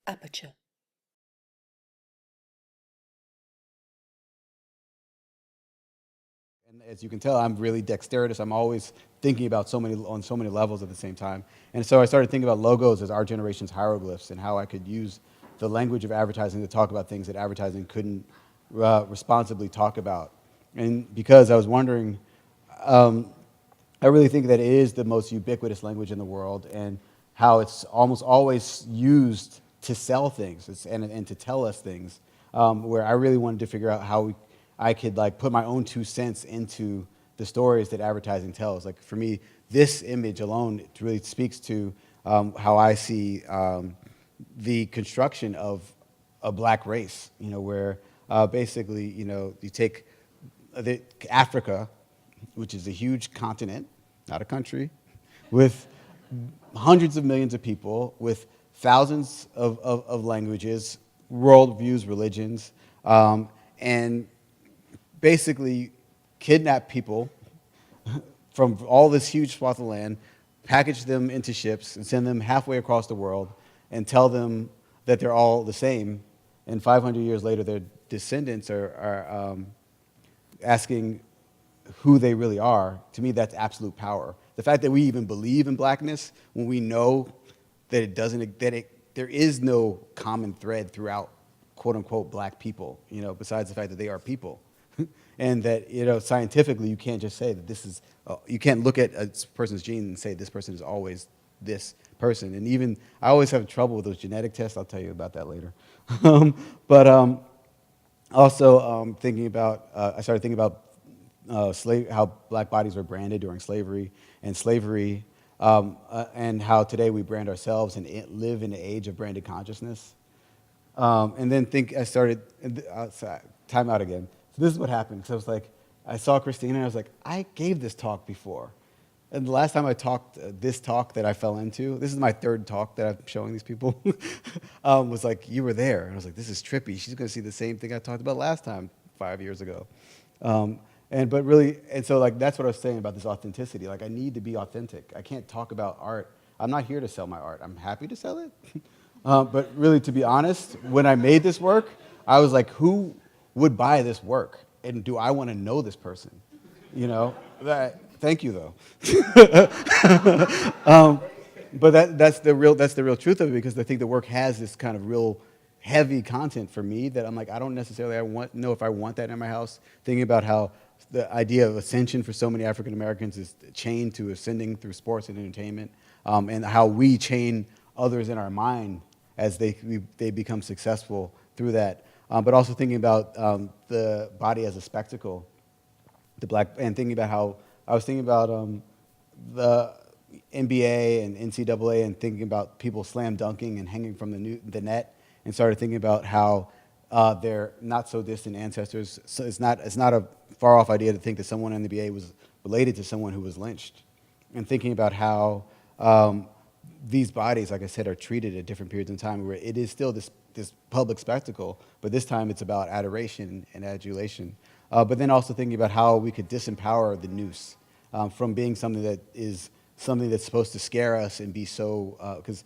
Aperture. And as you can tell, I'm really dexterous. I'm always thinking about on so many levels at the same time. And so I started thinking about logos as our generation's hieroglyphs and how I could use the language of advertising to talk about things that advertising couldn't responsibly talk about. And because I was wondering, I really think that it is the most ubiquitous language in the world, and how it's almost always used to sell things and to tell us things, where I really wanted to figure out how I could like put my own 2 cents into the stories that advertising tells. Like for me, this image alone really speaks to how I see the construction of a black race, where basically, you take Africa, which is a huge continent, not a country, with hundreds of millions of people, with thousands of languages, worldviews, religions, and basically kidnap people from all this huge swath of land, package them into ships, and send them halfway across the world, and tell them that they're all the same. And 500 years later, their descendants are asking who they really are. To me, that's absolute power. The fact that we even believe in blackness when we know that there is no common thread throughout quote unquote black people, besides the fact that they are people. And that, scientifically, you can't just say that you can't look at a person's gene and say this person is always this person. And even, I always have trouble with those genetic tests. I'll tell you about that later. But also thinking about, I started thinking about how black bodies were branded during slavery, and slavery, and how today we brand ourselves and live in the age of branded consciousness. And then time out again. So this is what happened. So I was like, I saw Christina and I was like, I gave this talk before. And the last time I talked, this talk that I fell into, this is my third talk that I'm showing these people, was like, you were there. And I was like, this is trippy. She's going to see the same thing I talked about last time, 5 years ago. So like, that's what I was saying about this authenticity. Like, I need to be authentic. I can't talk about art. I'm not here to sell my art. I'm happy to sell it. But really, to be honest, when I made this work, I was like, who would buy this work? And do I want to know this person? Thank you, though. But that's the real truth of it, because I think the work has this kind of real heavy content for me that I'm like, I don't necessarily know if I want that in my house. Thinking about how the idea of ascension for so many African Americans is chained to ascending through sports and entertainment, and how we chain others in our mind as they become successful through that. But also thinking about the body as a spectacle, and thinking about how I was thinking about the NBA and NCAA, and thinking about people slam dunking and hanging from the net, and started thinking about how they're not so distant ancestors. So it's not a far off idea to think that someone in the NBA was related to someone who was lynched, and thinking about how these bodies, like I said, are treated at different periods in time, where it is still this public spectacle, but this time it's about adoration and adulation. But then also thinking about how we could disempower the noose from being something that's supposed to scare us and be so, because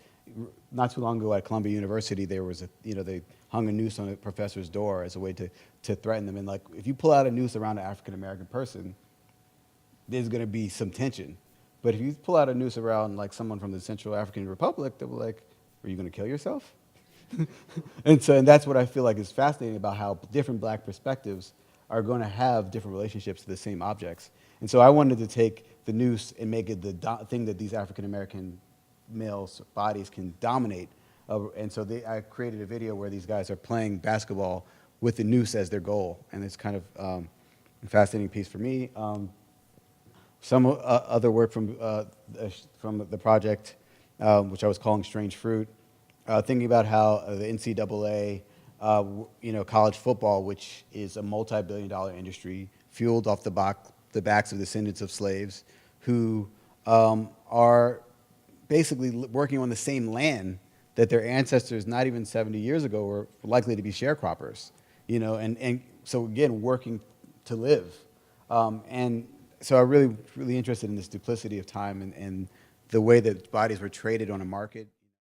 not too long ago at Columbia University, there was they hung a noose on a professor's door as a way to threaten them. And like, if you pull out a noose around an African American person, there's going to be some tension. But if you pull out a noose around like someone from the Central African Republic, they'll be like, are you going to kill yourself? And that's what I feel like is fascinating about how different black perspectives are going to have different relationships to the same objects. And so I wanted to take the noose and make it the thing that these African American males' bodies can dominate. And so I created a video where these guys are playing basketball with the noose as their goal. And it's kind of a fascinating piece for me. Some other work from the project, which I was calling Strange Fruit, thinking about how the NCAA, college football, which is a multi-billion-dollar industry, fueled off the backs of descendants of slaves who are basically working on the same land that their ancestors, not even 70 years ago, were likely to be sharecroppers, and so again, working to live. And so I'm really interested in this duplicity of time and the way that bodies were traded on a market.